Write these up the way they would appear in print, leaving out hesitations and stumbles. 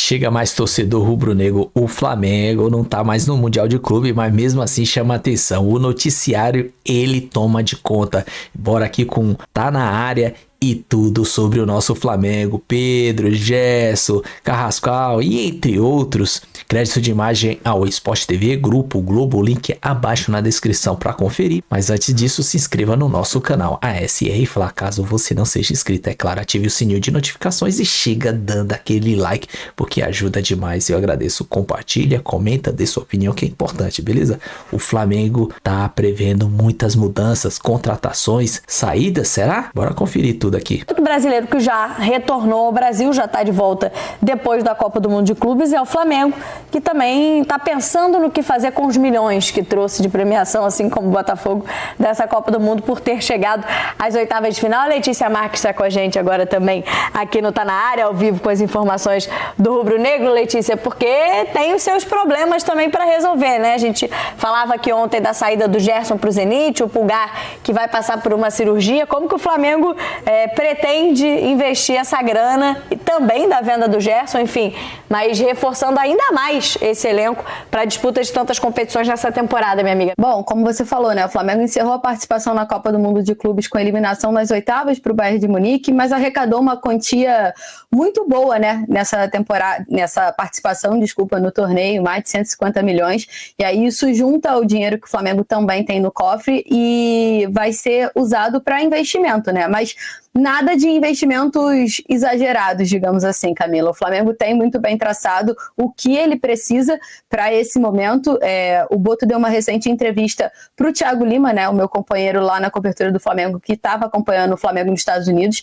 Chega mais torcedor rubro-negro, o Flamengo não tá mais no Mundial de Clube, mas mesmo assim chama atenção. O noticiário, ele toma de conta. Bora aqui com Tá na Área e tudo sobre o nosso Flamengo. Pedro, Gerson, Carrascal e entre outros. Crédito de imagem ao Sport TV, Grupo Globo, link abaixo na descrição para conferir. Mas antes disso, se inscreva no nosso canal ASR Fla. Caso você não seja inscrito, é claro, ative o sininho de notificações e chega dando aquele like, porque ajuda demais. Eu agradeço. Compartilha, comenta, dê sua opinião, que é importante, beleza? O Flamengo tá prevendo muitas mudanças, contratações, saídas, será? Bora conferir tudo aqui. O brasileiro que já retornou ao Brasil, já está de volta depois da Copa do Mundo de Clubes, é o Flamengo, que também está pensando no que fazer com os milhões que trouxe de premiação, assim como o Botafogo, dessa Copa do Mundo, por ter chegado às oitavas de final. A Letícia Marques está com a gente agora também aqui no Tá na Área, ao vivo, com as informações do Rubro Negro. Letícia, porque tem os seus problemas também para resolver, né? A gente falava aqui ontem da saída do Gerson para o Zenit, o Pulgar que vai passar por uma cirurgia. Como que o Flamengo pretende investir essa grana e também da venda do Gerson, enfim, mas reforçando ainda mais esse elenco para a disputa de tantas competições nessa temporada, minha amiga? Bom, como você falou, né, o Flamengo encerrou a participação na Copa do Mundo de Clubes com a eliminação nas oitavas para o Bayern de Munique, mas arrecadou uma quantia muito boa, né, nessa temporada, nessa participação, no torneio, mais de 150 milhões, e aí isso junta ao dinheiro que o Flamengo também tem no cofre e vai ser usado para investimento, né, mas nada de investimentos exagerados, digamos assim, Camila. O Flamengo tem muito bem traçado o que ele precisa para esse momento. O Boto deu uma recente entrevista para o Thiago Lima, né, o meu companheiro lá na cobertura do Flamengo, que estava acompanhando o Flamengo nos Estados Unidos.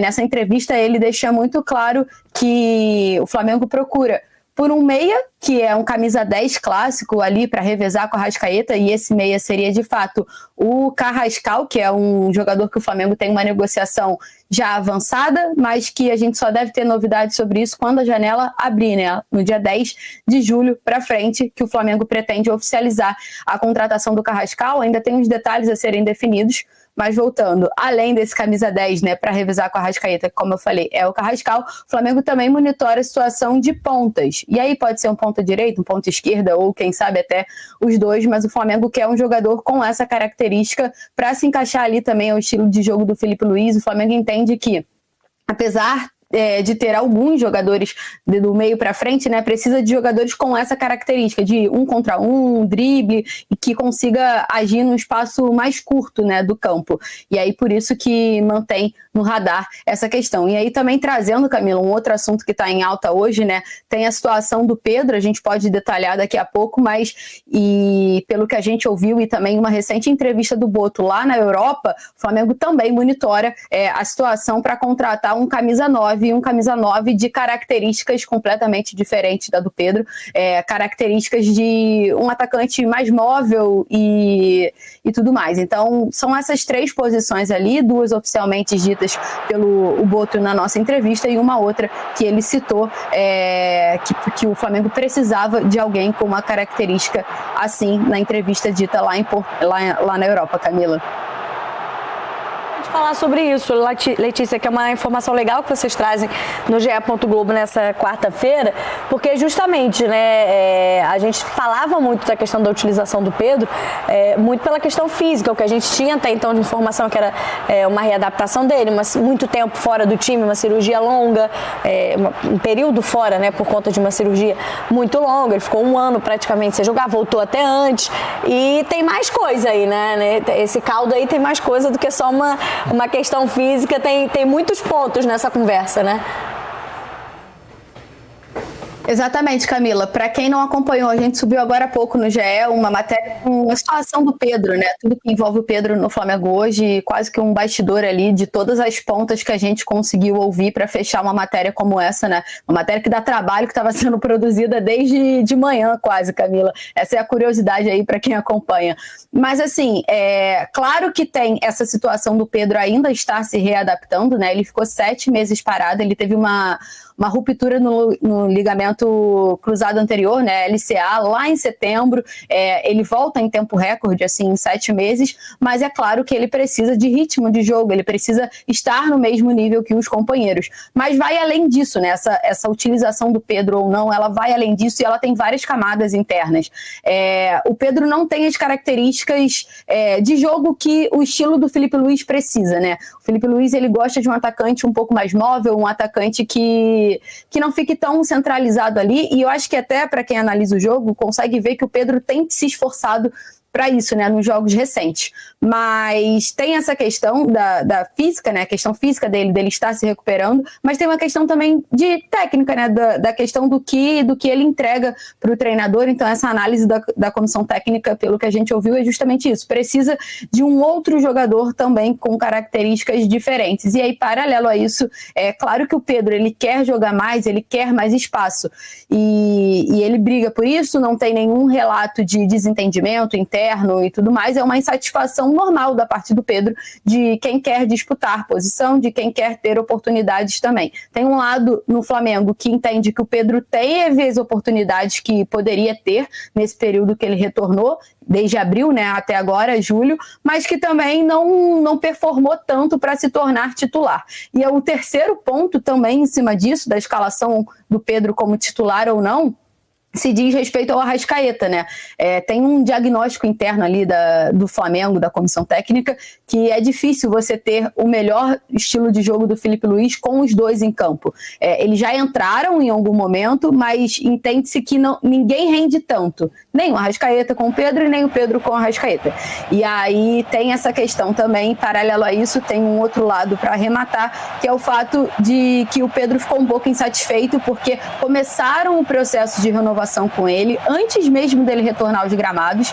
Nessa entrevista, ele deixa muito claro que o Flamengo procura por um meia, que é um camisa 10 clássico ali para revezar com a Arrascaeta, e esse meia seria de fato o Carrascal, que é um jogador que o Flamengo tem uma negociação já avançada, mas que a gente só deve ter novidades sobre isso quando a janela abrir, né? No dia 10 de julho para frente, que o Flamengo pretende oficializar a contratação do Carrascal. Ainda tem uns detalhes a serem definidos, mas voltando, além desse camisa 10, né, para revisar com a Arrascaeta, que, como eu falei, é o Carrascal, o Flamengo também monitora a situação de pontas. E aí pode ser um ponta direita, um ponta esquerda, ou quem sabe até os dois, mas o Flamengo quer um jogador com essa característica para se encaixar ali também ao estilo de jogo do Felipe Luiz. O Flamengo entende que, apesar de ter alguns jogadores do meio para frente, né, precisa de jogadores com essa característica de um contra um, drible, e que consiga agir num espaço mais curto, né, do campo. E aí por isso que mantém no radar essa questão. E aí também trazendo, Camila, um outro assunto que está em alta hoje, né, tem a situação do Pedro, a gente pode detalhar daqui a pouco, mas e pelo que a gente ouviu e também uma recente entrevista do Boto lá na Europa, o Flamengo também monitora a situação para contratar um camisa 9 e um camisa 9 de características completamente diferentes da do Pedro, características de um atacante mais móvel e tudo mais. Então, são essas três posições ali, duas oficialmente ditas pelo Boto na nossa entrevista e uma outra que ele citou, que o Flamengo precisava de alguém com uma característica assim na entrevista dita lá na Europa, Camila. Falar sobre isso, Letícia, que é uma informação legal que vocês trazem no GE. Globo nessa quarta-feira, porque justamente, né, a gente falava muito da questão da utilização do Pedro, muito pela questão física, o que a gente tinha até então de informação que era uma readaptação dele, mas muito tempo fora do time, uma cirurgia longa, um período fora, né, por conta de uma cirurgia muito longa, ele ficou 1 ano praticamente sem jogar, voltou até antes, e tem mais coisa aí, né, esse caldo aí tem mais coisa do que só uma questão física, tem muitos pontos nessa conversa, né? Exatamente, Camila. Para quem não acompanhou, a gente subiu agora há pouco no GE uma matéria com a situação do Pedro, né? Tudo que envolve o Pedro no Flamengo hoje, quase que um bastidor ali de todas as pontas que a gente conseguiu ouvir para fechar uma matéria como essa, né? Uma matéria que dá trabalho, que estava sendo produzida desde de manhã quase, Camila. Essa é a curiosidade aí para quem acompanha. Mas assim, claro que tem essa situação do Pedro ainda estar se readaptando, né? Ele ficou 7 meses parado, ele teve uma uma ruptura no ligamento cruzado anterior, né, LCA, lá em setembro. Ele volta em tempo recorde, assim, em 7 meses, mas é claro que ele precisa de ritmo de jogo, ele precisa estar no mesmo nível que os companheiros. Mas vai além disso, né, essa utilização do Pedro ou não, ela vai além disso e ela tem várias camadas internas. O Pedro não tem as características de jogo que o estilo do Filipe Luís precisa, né? O Filipe Luís, ele gosta de um atacante um pouco mais móvel, um atacante que não fique tão centralizado ali, e eu acho que até para quem analisa o jogo, consegue ver que o Pedro tem se esforçado para isso, né, nos jogos recentes. Mas tem essa questão da física, né, a questão física dele estar se recuperando, mas tem uma questão também de técnica, né, da questão do que ele entrega para o treinador. Então essa análise da comissão técnica, pelo que a gente ouviu, é justamente isso. Precisa de um outro jogador também com características diferentes. E aí, paralelo a isso, é claro que o Pedro, ele quer jogar mais, ele quer mais espaço. E ele briga por isso, não tem nenhum relato de desentendimento interno e tudo mais, é uma insatisfação normal da parte do Pedro, de quem quer disputar posição, de quem quer ter oportunidades também. Tem um lado no Flamengo que entende que o Pedro teve as oportunidades que poderia ter nesse período que ele retornou, desde abril, né, até agora, julho, mas que também não performou tanto para se tornar titular. E o terceiro ponto também em cima disso, da escalação do Pedro como titular ou não, se diz respeito ao Arrascaeta, né? Tem um diagnóstico interno ali do Flamengo, da comissão técnica, que é difícil você ter o melhor estilo de jogo do Filipe Luís com os dois em campo. Eles já entraram em algum momento, mas entende-se que ninguém rende tanto. Nem o Arrascaeta com o Pedro e nem o Pedro com o Arrascaeta. E aí tem essa questão também, paralelo a isso, tem um outro lado para arrematar, que é o fato de que o Pedro ficou um pouco insatisfeito porque começaram o processo de renovação com ele, antes mesmo dele retornar aos gramados,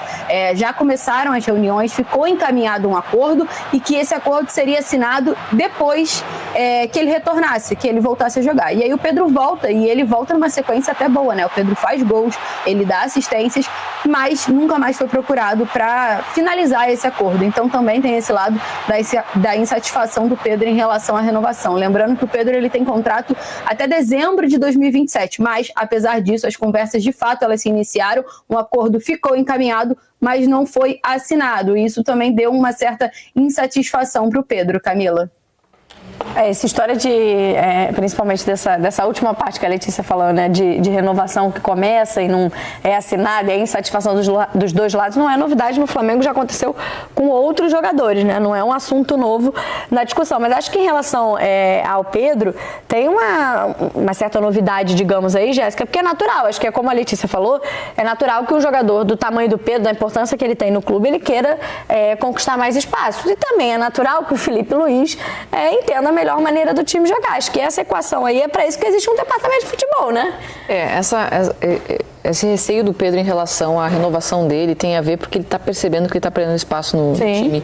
já começaram as reuniões, ficou encaminhado um acordo e que esse acordo seria assinado depois que ele retornasse, que ele voltasse a jogar. E aí o Pedro volta, e ele volta numa sequência até boa, né? O Pedro faz gols, ele dá assistências, mas nunca mais foi procurado para finalizar esse acordo. Então também tem esse lado da insatisfação do Pedro em relação à renovação. Lembrando que o Pedro, ele tem contrato até dezembro de 2027, mas apesar disso, as conversas de fato elas se iniciaram, um acordo ficou encaminhado, mas não foi assinado. E isso também deu uma certa insatisfação para o Pedro, Camila. Essa história principalmente dessa última parte que a Letícia falou, né, de renovação que começa e não é assinada, e a insatisfação dos dois lados, não é novidade no Flamengo, já aconteceu com outros jogadores, né, não é um assunto novo na discussão, mas acho que em relação ao Pedro, tem uma certa novidade, digamos aí, Jéssica, porque é natural, acho que é como a Letícia falou, é natural que um jogador do tamanho do Pedro, da importância que ele tem no clube, ele queira conquistar mais espaços, e também é natural que o Filipe Luís entenda a melhor maneira do time jogar. Acho que essa equação aí é para isso que existe um departamento de futebol, né? Esse receio do Pedro em relação à renovação dele tem a ver porque ele está percebendo que ele está perdendo espaço no time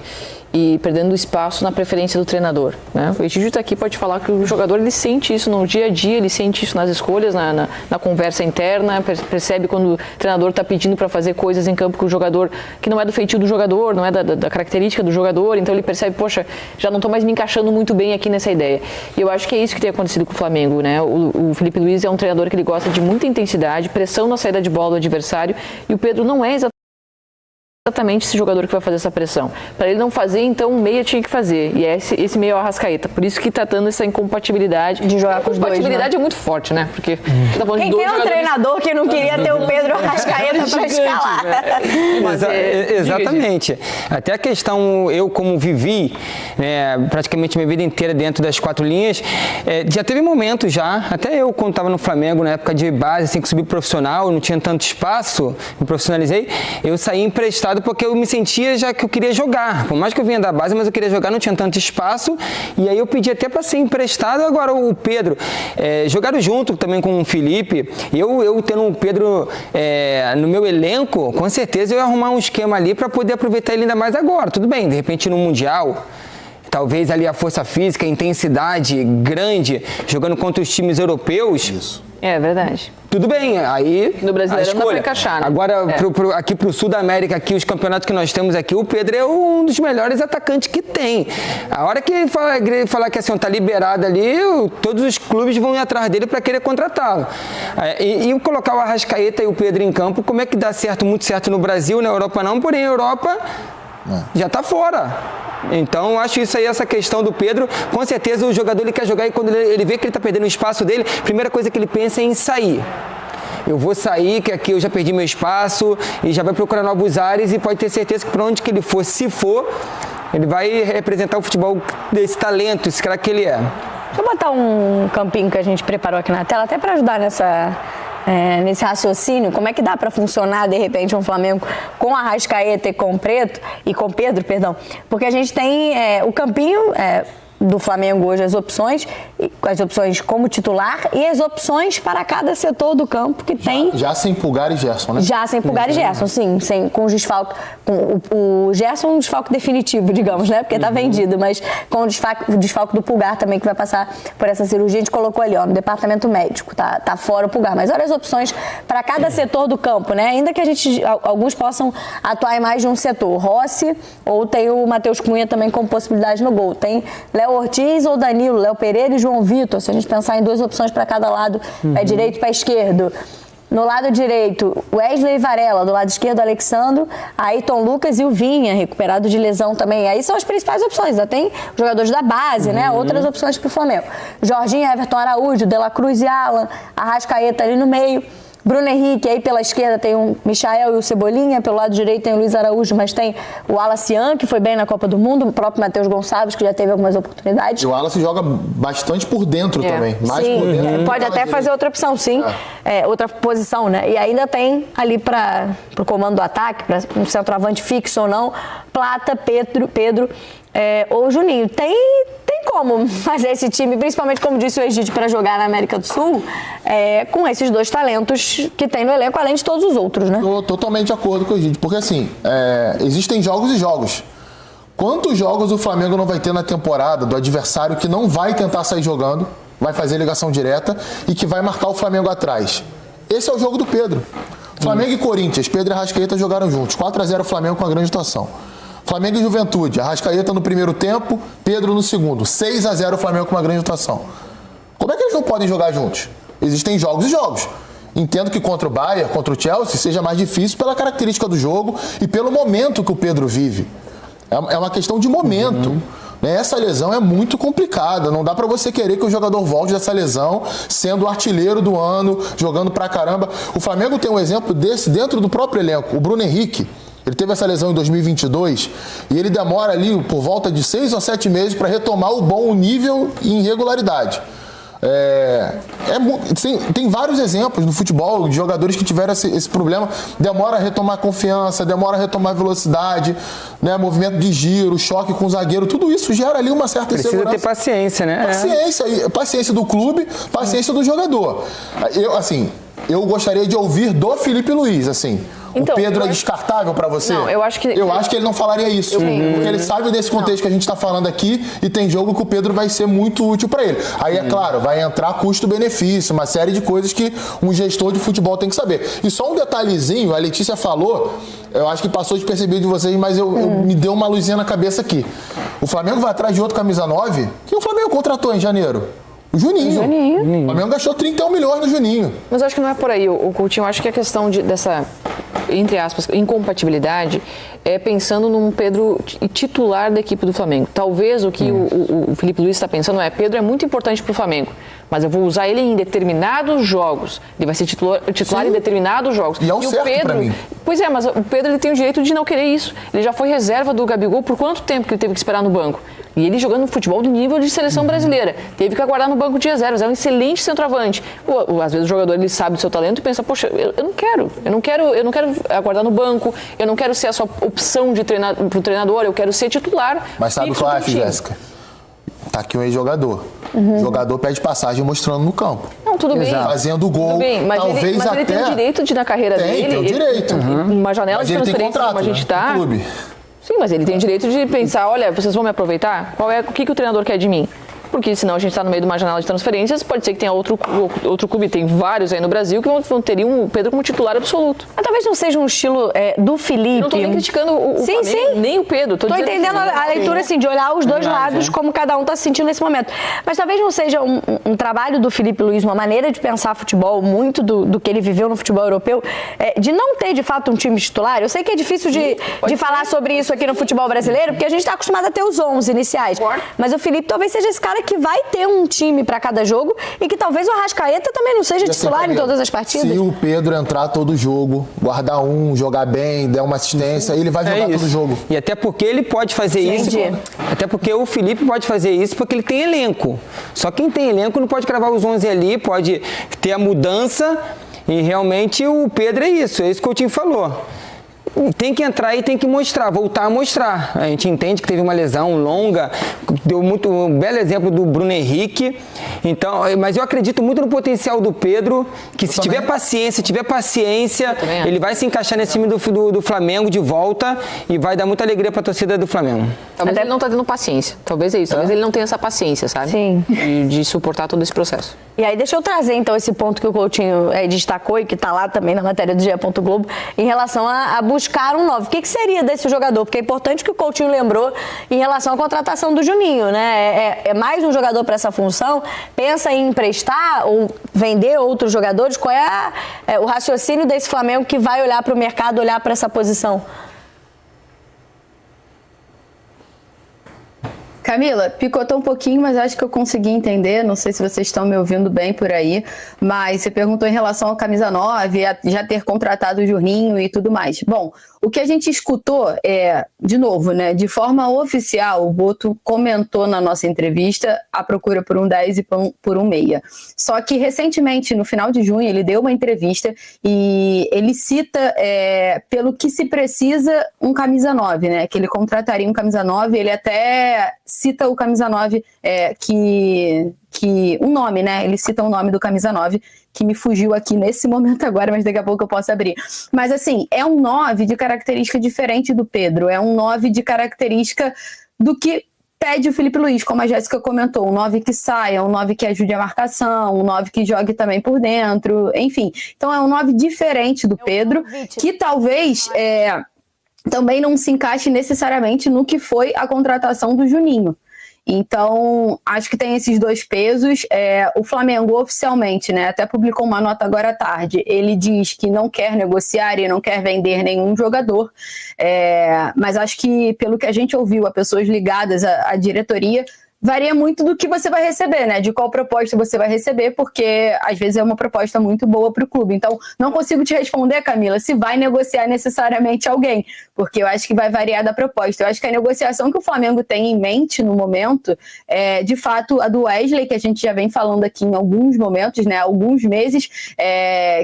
e perdendo espaço na preferência do treinador, né? O Egídio está aqui, pode falar que o jogador, ele sente isso no dia a dia, ele sente isso nas escolhas, na conversa interna, percebe quando o treinador está pedindo para fazer coisas em campo que o jogador, que não é do feitio do jogador, não é da característica do jogador, então ele percebe, poxa, já não estou mais me encaixando muito bem aqui nessa ideia. E eu acho que é isso que tem acontecido com o Flamengo, né? O Filipe Luís é um treinador que ele gosta de muita intensidade, pressão na saída de bola do adversário, e o Pedro não é exatamente esse jogador que vai fazer essa pressão. Para ele não fazer, então o meia tinha que fazer. E é esse meio Arrascaeta. Por isso que está dando essa incompatibilidade. De jogar com os dois, né? Incompatibilidade é muito forte, né? Porque tá falando quem de dois tem um treinador que não queria ter o Pedro Arrascaeta para escalar. Exatamente. Até a questão, eu como vivi praticamente minha vida inteira dentro das 4 linhas, já teve momentos já, até eu quando estava no Flamengo, na época de base, assim que subi profissional, não tinha tanto espaço, me profissionalizei, eu saí emprestado porque eu me sentia já que eu queria jogar. Por mais que eu vinha da base, mas eu queria jogar, não tinha tanto espaço. E aí eu pedi até para ser emprestado. Agora o Pedro, jogaram junto também com o Felipe. Eu tendo o Pedro no meu elenco, com certeza eu ia arrumar um esquema ali para poder aproveitar ele ainda mais agora. Tudo bem, de repente no Mundial, talvez ali a força física, a intensidade grande, jogando contra os times europeus. Isso. É verdade. Tudo bem, aí No Brasileiro não dá pra encaixar, né? Agora, aqui pro Sul da América, aqui, os campeonatos que nós temos aqui, o Pedro é um dos melhores atacantes que tem. A hora que ele falar que assim, tá liberado ali, todos os clubes vão ir atrás dele para querer contratá-lo. E colocar o Arrascaeta e o Pedro em campo, como é que dá certo, muito certo no Brasil, na Europa não, porém a Europa já tá fora. Então, eu acho isso aí, essa questão do Pedro, com certeza o jogador ele quer jogar e quando ele vê que ele tá perdendo o espaço dele, a primeira coisa que ele pensa é em sair. Eu vou sair, que aqui eu já perdi meu espaço, e já vai procurar novos ares e pode ter certeza que para onde que ele for, se for, ele vai representar o futebol desse talento, esse cara que ele é. Deixa eu botar um campinho que a gente preparou aqui na tela, até para ajudar nesse raciocínio, como é que dá para funcionar de repente um Flamengo com Arrascaeta e com Pedro, porque a gente tem o campinho do Flamengo hoje, as opções como titular e as opções para cada setor do campo que tem. Já sem Pulgar e Gerson, né? Já sem Pulgar e Gerson, sim, com os desfalques. O Gerson é um desfalque definitivo, digamos, né? Porque tá vendido, mas com o desfalque do Pulgar também, que vai passar por essa cirurgia, a gente colocou ali, ó, no departamento médico, tá fora o Pulgar. Mas olha as opções para cada setor do campo, né? Ainda que alguns possam atuar em mais de um setor. Rossi, ou tem o Matheus Cunha também com possibilidade no gol. Tem Léo Ortiz ou Danilo, Léo Pereira e João Vitor, se a gente pensar em duas opções para cada lado, pé direito e pé esquerdo. No lado direito, Wesley e Varela, do lado esquerdo, Alexandro, Ayrton Lucas e o Vinha, recuperado de lesão também. Aí são as principais opções, já tem jogadores da base, né? Outras opções para o Flamengo. Jorginho, Everton Araújo, De La Cruz e Alan, Arrascaeta ali no meio. Bruno Henrique, aí pela esquerda tem o Michael e o Cebolinha, pelo lado direito tem o Luiz Araújo, mas tem o Wallace, que foi bem na Copa do Mundo, o próprio Matheus Gonçalves, que já teve algumas oportunidades. E o Wallace joga bastante por dentro também. Mais sim, por dentro. Pode até fazer outra opção, sim. Outra posição, né? E ainda tem ali para o comando do ataque, para um centroavante fixo ou não, Plata, Pedro ou Juninho. Tem como fazer esse time, principalmente como disse o Egídio, para jogar na América do Sul, com esses dois talentos que tem no elenco, além de todos os outros, né? Estou totalmente de acordo com o Egídio, porque assim, existem jogos e jogos. Quantos jogos o Flamengo não vai ter na temporada do adversário que não vai tentar sair jogando, vai fazer ligação direta e que vai marcar o Flamengo atrás? Esse é o jogo do Pedro. Flamengo e Corinthians, Pedro e Arrascaeta jogaram juntos, 4-0 Flamengo com uma grande atuação. Flamengo e Juventude, Arrascaeta no primeiro tempo, Pedro no segundo. 6-0 o Flamengo com uma grande atuação. Como é que eles não podem jogar juntos? Existem jogos e jogos. Entendo que contra o Bayern, contra o Chelsea, seja mais difícil pela característica do jogo e pelo momento que o Pedro vive. É uma questão de momento. Essa lesão é muito complicada. Não dá pra você querer que o jogador volte dessa lesão sendo o artilheiro do ano, jogando pra caramba. O Flamengo tem um exemplo desse dentro do próprio elenco. O Bruno Henrique. Ele teve essa lesão em 2022 e ele demora ali por volta de 6 ou 7 meses para retomar o bom nível e regularidade. Tem vários exemplos no futebol de jogadores que tiveram esse problema. Demora a retomar confiança, demora a retomar velocidade, né, movimento de giro, choque com o zagueiro. Tudo isso gera ali uma certa insegurança. Precisa ter paciência, né? Paciência do clube, paciência do jogador. Eu gostaria de ouvir do Felipe Luiz, assim. Então, o Pedro é descartável para você? Não, eu acho que ele não falaria isso. Porque ele sabe desse contexto que a gente está falando aqui e tem jogo que o Pedro vai ser muito útil para ele. Aí, é claro, vai entrar custo-benefício, uma série de coisas que um gestor de futebol tem que saber. E só um detalhezinho, a Letícia falou, eu acho que passou despercebido de vocês, mas me deu uma luzinha na cabeça aqui. O Flamengo vai atrás de outro camisa 9 que o Flamengo contratou em janeiro. O Juninho. O Flamengo gastou 31 milhões no Juninho. Mas eu acho que não é por aí, o Coutinho. Eu acho que a questão dessa, entre aspas, incompatibilidade é pensando num Pedro titular da equipe do Flamengo. Talvez o que o Felipe Luiz está pensando Pedro é muito importante para o Flamengo, mas eu vou usar ele em determinados jogos. Ele vai ser titular em determinados jogos. E é o certo para mim. Pois é, mas o Pedro ele tem o direito de não querer isso. Ele já foi reserva do Gabigol por quanto tempo que ele teve que esperar no banco? E ele jogando futebol do nível de seleção brasileira. Teve que aguardar no banco de reservas. É um excelente centroavante. Às vezes o jogador ele sabe do seu talento e pensa, poxa, eu não quero aguardar no banco, eu não quero ser a sua opção para o treinador, eu quero ser titular. Mas sabe o que eu acho, Jéssica? Tá aqui um ex-jogador. O jogador pede passagem mostrando no campo. Não, tudo bem. Fazendo gol. Tudo bem, mas talvez ele tem o direito de, na carreira dele... Tem o direito. Uma janela de transferência como a gente está... Sim, mas ele tem o direito de pensar, olha, vocês vão me aproveitar? O que o treinador quer de mim? porque senão a gente está no meio de uma janela de transferências, pode ser que tenha outro clube, tem vários aí no Brasil, que vão ter o Pedro como titular absoluto. Mas talvez não seja um estilo do Felipe. Eu não tô nem criticando o Flamengo, nem o Pedro. Tô entendendo a leitura, assim, de olhar os dois lados, como cada um está se sentindo nesse momento. Mas talvez não seja um trabalho do Felipe Luiz, uma maneira de pensar futebol, muito do que ele viveu no futebol europeu, de não ter, de fato, um time titular. Eu sei que é difícil de falar sobre isso aqui no futebol brasileiro, porque a gente está acostumado a ter os 11 iniciais. Mas o Felipe talvez seja esse cara que vai ter um time para cada jogo e que talvez o Arrascaeta também não seja titular em todas as partidas. Se o Pedro entrar todo jogo, guardar jogar bem, der uma assistência, ele vai jogar todo jogo. E até porque ele pode fazer isso. Até porque o Felipe pode fazer isso porque ele tem elenco. Só quem tem elenco não pode cravar os 11 ali, pode ter a mudança. E realmente o Pedro é isso que o Coutinho falou. Tem que entrar e tem que mostrar, voltar a mostrar. A gente entende que teve uma lesão longa, deu um belo exemplo do Bruno Henrique. Então, mas eu acredito muito no potencial do Pedro, que se tiver paciência, ele vai se encaixar nesse time do Flamengo de volta e vai dar muita alegria para a torcida do Flamengo. Talvez ele não tá tendo paciência, talvez é isso, talvez ele não tenha essa paciência, sabe? Sim. De suportar todo esse processo. E aí deixa eu trazer então esse ponto que o Coutinho destacou e que está lá também na matéria do GE. Globo em relação a buscar um 9. O que seria desse jogador? Porque é importante que o Coutinho lembrou em relação à contratação do Juninho, né? É mais um jogador para essa função? Pensa em emprestar ou vender outros jogadores? Qual é o raciocínio desse Flamengo que vai olhar para o mercado, olhar para essa posição? Camila, picotou um pouquinho, mas acho que eu consegui entender. Não sei se vocês estão me ouvindo bem por aí, mas você perguntou em relação ao camisa 9, a já ter contratado o Juninho e tudo mais. Bom, o que a gente escutou de novo, né, de forma oficial, o Boto comentou na nossa entrevista a procura por um 10 e por um meia. Só que recentemente, no final de junho, ele deu uma entrevista e ele cita, pelo que se precisa, um camisa 9, né, que ele contrataria um camisa 9, ele até cita o camisa 9, um nome, né? Ele cita o nome do camisa 9, que me fugiu aqui nesse momento agora, mas daqui a pouco eu posso abrir. Mas assim, é um 9 de característica diferente do Pedro, é um 9 de característica do que pede o Felipe Luiz, como a Jéssica comentou, um 9 que saia, um 9 que ajude a marcação, um 9 que jogue também por dentro, enfim. Então é um 9 diferente do Pedro, que talvez também não se encaixe necessariamente no que foi a contratação do Juninho. Então, acho que tem esses dois pesos. O Flamengo, oficialmente, né, até publicou uma nota agora à tarde. Ele diz que não quer negociar e não quer vender nenhum jogador. Mas acho que, pelo que a gente ouviu, a pessoas ligadas à diretoria, varia muito do que você vai receber, né? De qual proposta você vai receber, porque às vezes é uma proposta muito boa para o clube. Então, não consigo te responder, Camila, se vai negociar necessariamente alguém, porque eu acho que vai variar da proposta. Eu acho que a negociação que o Flamengo tem em mente no momento é, de fato, a do Wesley, que a gente já vem falando aqui em alguns momentos, né? Alguns meses,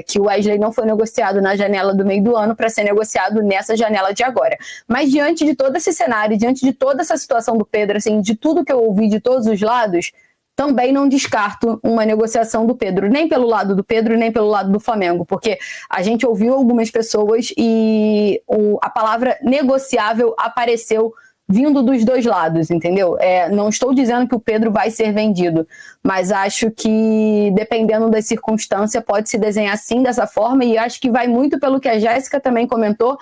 que o Wesley não foi negociado na janela do meio do ano para ser negociado nessa janela de agora. Mas diante de todo esse cenário, diante de toda essa situação do Pedro, assim, de tudo que eu ouvi de todos os lados, também não descarto uma negociação do Pedro, nem pelo lado do Pedro, nem pelo lado do Flamengo, porque a gente ouviu algumas pessoas e a palavra negociável apareceu vindo dos dois lados, entendeu? Não estou dizendo que o Pedro vai ser vendido, mas acho que, dependendo da circunstância, pode se desenhar sim dessa forma, e acho que vai muito pelo que a Jéssica também comentou,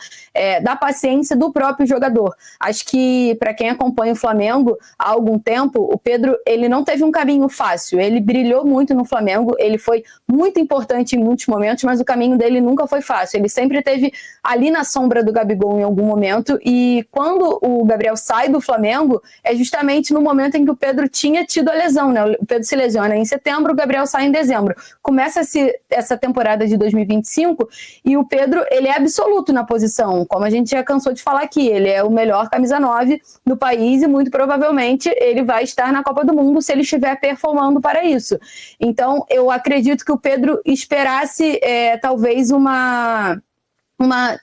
da paciência do próprio jogador. Acho que, para quem acompanha o Flamengo há algum tempo, o Pedro, ele não teve um caminho fácil, ele brilhou muito no Flamengo, ele foi muito importante em muitos momentos, mas o caminho dele nunca foi fácil, ele sempre esteve ali na sombra do Gabigol em algum momento, e quando o Gabriel sai do Flamengo, é justamente no momento em que o Pedro tinha tido a lesão, né? O Pedro se lesiona em setembro, o Gabriel sai em dezembro. Começa-se essa temporada de 2025 e o Pedro, ele é absoluto na posição, como a gente já cansou de falar aqui, ele é o melhor camisa 9 do país e muito provavelmente ele vai estar na Copa do Mundo se ele estiver performando para isso. Então, eu acredito que o Pedro esperasse talvez uma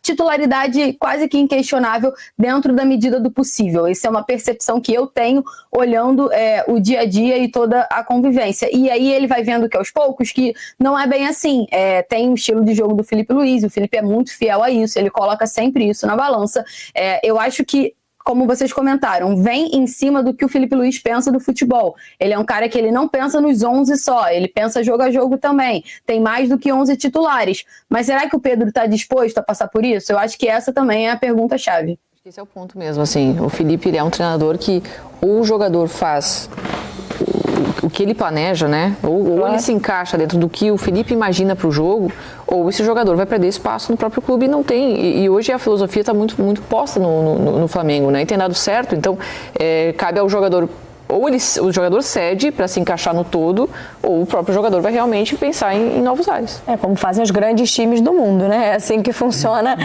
titularidade quase que inquestionável dentro da medida do possível. Essa é uma percepção que eu tenho olhando o dia a dia e toda a convivência. E aí ele vai vendo que aos poucos que não é bem assim. Tem o estilo de jogo do Felipe Luiz, o Felipe é muito fiel a isso, ele coloca sempre isso na balança. Eu acho que como vocês comentaram, vem em cima do que o Felipe Luiz pensa do futebol. Ele é um cara que ele não pensa nos 11 só, ele pensa jogo a jogo também. Tem mais do que 11 titulares. Mas será que o Pedro está disposto a passar por isso? Eu acho que essa também é a pergunta-chave. Esse é o ponto mesmo, assim, o Felipe, ele é um treinador que ou o jogador faz o que ele planeja, né, ou ele se encaixa dentro do que o Felipe imagina para o jogo, ou esse jogador vai perder espaço no próprio clube e não tem, e hoje a filosofia está muito posta no Flamengo, né, e tem dado certo, então cabe ao jogador, ou o jogador cede para se encaixar no todo, ou o próprio jogador vai realmente pensar em novos ares. É como fazem os grandes times do mundo, né? É assim que funciona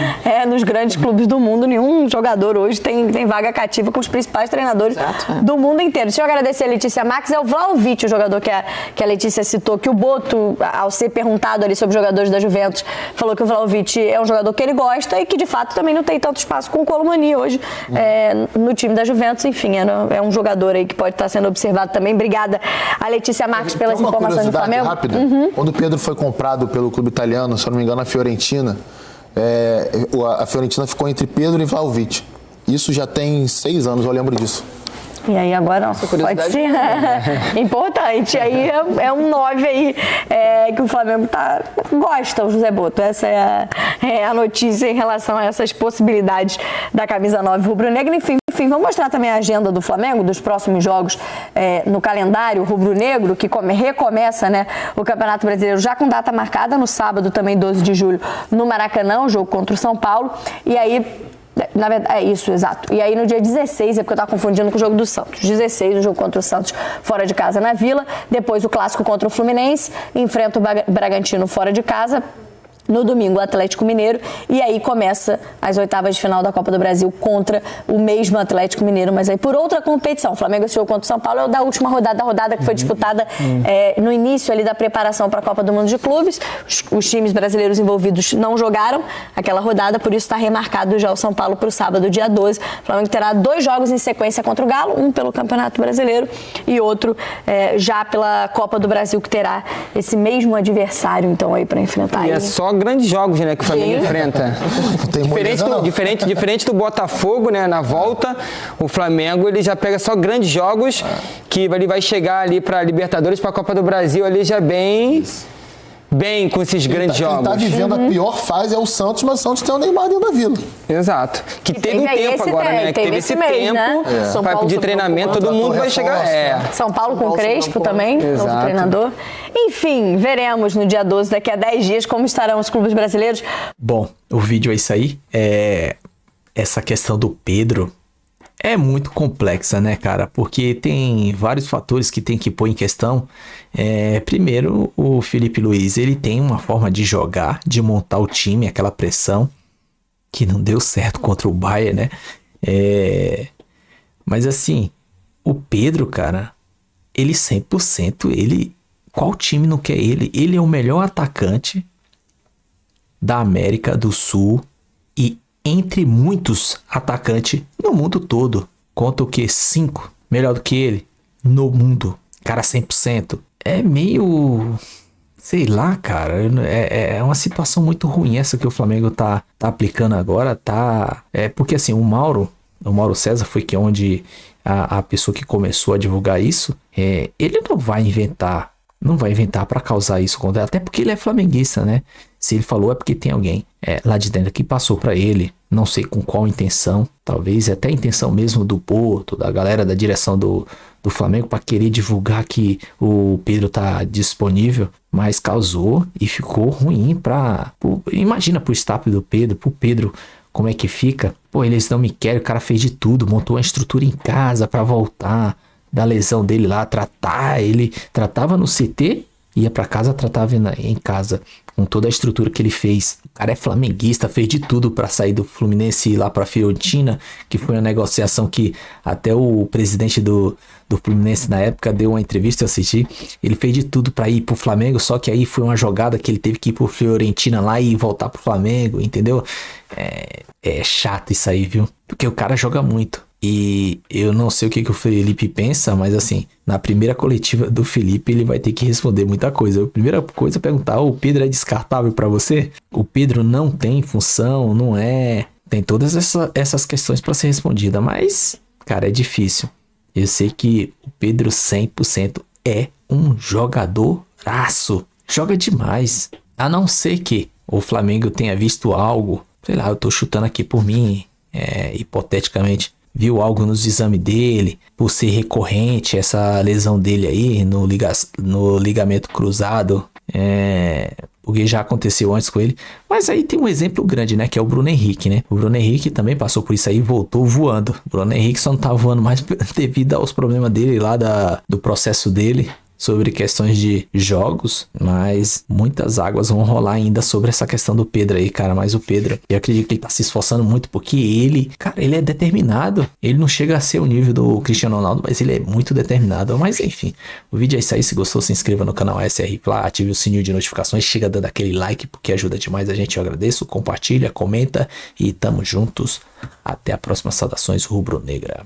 nos grandes clubes do mundo. Nenhum jogador hoje tem vaga cativa com os principais treinadores do mundo inteiro. Deixa eu agradecer a Letícia Marques. É o Vlahovic, o jogador que a Letícia citou, que o Boto, ao ser perguntado ali sobre jogadores da Juventus, falou que o Vlahovic é um jogador que ele gosta e que, de fato, também não tem tanto espaço com o Colomani hoje no time da Juventus. Enfim, é um jogador aí que pode estar sendo observado também. Obrigada a Letícia Marques pelas informações do Flamengo. Rápida. Quando o Pedro foi comprado pelo clube italiano, se eu não me engano, a Fiorentina, a Fiorentina ficou entre Pedro e Vlahovic. Isso já tem 6 anos, eu lembro disso. E aí agora pode ser importante. Aí é um 9 aí que o Flamengo gosta, o José Boto. Essa é a notícia em relação a essas possibilidades da camisa 9 rubro-negra. Enfim, vamos mostrar também a agenda do Flamengo, dos próximos jogos no calendário rubro-negro, que recomeça, né, o Campeonato Brasileiro já com data marcada, no sábado também, 12 de julho, no Maracanã, o jogo contra o São Paulo. E aí, na verdade, é isso, exato. E aí no dia 16, é porque eu estava confundindo com o jogo do Santos. 16, o jogo contra o Santos fora de casa na Vila. Depois o clássico contra o Fluminense. Enfrenta o Bragantino fora de casa. No domingo, o Atlético Mineiro, e aí começa as oitavas de final da Copa do Brasil contra o mesmo Atlético Mineiro, mas aí por outra competição. O Flamengo, esse jogo contra o São Paulo é o da última rodada, a rodada que foi disputada no início ali da preparação para a Copa do Mundo de Clubes. Os times brasileiros envolvidos não jogaram aquela rodada, por isso está remarcado já o São Paulo para o sábado, dia 12. O Flamengo terá 2 jogos em sequência contra o Galo, um pelo Campeonato Brasileiro e outro já pela Copa do Brasil, que terá esse mesmo adversário, então, aí para enfrentar. E é só grandes jogos, né, que o Flamengo enfrenta. Diferente do Botafogo, né, na volta, o Flamengo ele já pega só grandes jogos, que ele vai chegar ali para Libertadores, para a Copa do Brasil ali já bem com esses grandes jogos. Quem tá vivendo a pior fase é o Santos, mas o Santos tem o Neymar dentro da Vila. Exato. Que teve um tempo agora, né? Que teve esse tempo, né? Para pedir treinamento, todo mundo vai chegar. São Paulo com Crespo também, novo treinador. Enfim, veremos no dia 12, daqui a 10 dias, como estarão os clubes brasileiros. Bom, o vídeo é isso aí. Essa questão do Pedro é muito complexa, né, cara? Porque tem vários fatores que tem que pôr em questão. Primeiro, o Felipe Luiz, ele tem uma forma de jogar, de montar o time, aquela pressão, que não deu certo contra o Bayern, né? Mas assim, o Pedro, cara, ele 100%, qual time não quer ele? Ele é o melhor atacante da América do Sul e entre muitos atacantes no mundo todo. Conta o quê? 5 melhor do que ele no mundo. Cara, 100%. É meio... sei lá, cara. É uma situação muito ruim essa que o Flamengo tá aplicando agora. Porque assim, o Mauro César foi onde a pessoa que começou a divulgar isso. Ele não vai inventar para causar isso, até porque ele é flamenguista, né? Se ele falou é porque tem alguém lá de dentro que passou para ele, não sei com qual intenção, talvez até a intenção mesmo do Porto, da galera da direção do Flamengo, para querer divulgar que o Pedro tá disponível, mas causou e ficou ruim imagina pro staff do Pedro, pro Pedro, como é que fica? Pô, eles não me querem, o cara fez de tudo, montou uma estrutura em casa para voltar da lesão dele lá, ele tratava no CT, ia para casa, tratava em casa, com toda a estrutura que ele fez. O cara é flamenguista, fez de tudo para sair do Fluminense e ir lá para Fiorentina, que foi uma negociação que até o presidente do Fluminense na época deu uma entrevista, eu assisti. Ele fez de tudo para ir pro Flamengo, só que aí foi uma jogada que ele teve que ir pro Fiorentina lá e voltar pro Flamengo, entendeu? É chato isso aí, viu? Porque o cara joga muito. E eu não sei o que o Felipe pensa, mas assim, na primeira coletiva do Felipe, ele vai ter que responder muita coisa. A primeira coisa é perguntar, o Pedro é descartável pra você? O Pedro não tem função, não é... tem todas essas questões para ser respondida, mas, cara, é difícil. Eu sei que o Pedro 100% é um jogadoraço. Joga demais. A não ser que o Flamengo tenha visto algo, sei lá, eu tô chutando aqui por mim, hipoteticamente, viu algo nos exames dele, por ser recorrente essa lesão dele aí no ligamento cruzado, porque já aconteceu antes com ele. Mas aí tem um exemplo grande, né, que é o Bruno Henrique, né? O Bruno Henrique também passou por isso aí e voltou voando. O Bruno Henrique só não tá voando mais devido aos problemas dele lá do processo dele sobre questões de jogos, mas muitas águas vão rolar ainda sobre essa questão do Pedro aí, cara. Mas o Pedro, eu acredito que ele tá se esforçando muito, porque ele, cara, ele é determinado. Ele não chega a ser o nível do Cristiano Ronaldo, mas ele é muito determinado. Mas enfim, o vídeo é isso aí. Se gostou, se inscreva no canal SR Fla, ative o sininho de notificações, chega dando aquele like, porque ajuda demais a gente. Eu agradeço, compartilha, comenta e tamo juntos. Até a próxima. Saudações rubro-negra.